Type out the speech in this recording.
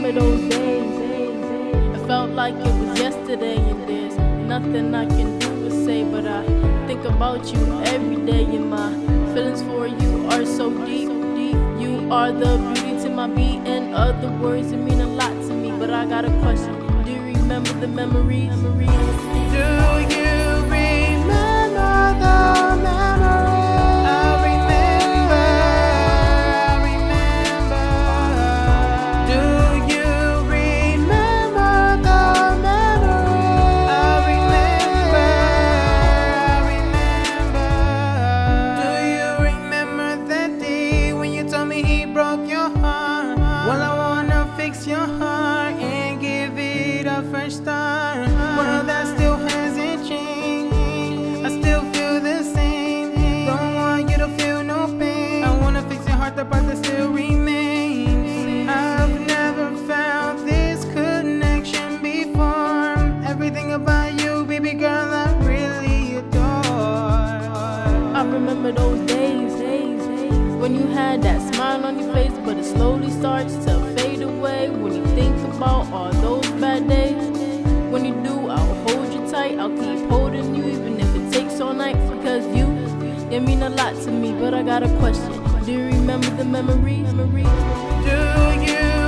remember those days. It felt like it was yesterday, and there's nothing I can do or say, but I think about you every day, and my feelings for you are so deep. You are the beauty to my beat, and other words that mean a lot to me. But I got a question: do you remember the memories? Do you remember the memories? I remember. Do you remember the memories? I remember. Do you remember that day when you told me he broke your heart? Well, I wanna fix your heart and give it a fresh start. Well, that still hasn't changed. I still feel the same. Don't want you to feel no pain. I wanna fix your heart, the part that still remains. I've never found this connection before. Everything about you, baby girl, I really adore. I remember those days when you had that smile on your face, but it slowly starts to fade away when you think about all those bad days. When you do, I'll hold you tight, I'll keep holding you even if it takes all night, because you mean a lot to me. But I got a question: do you remember the memories? Do you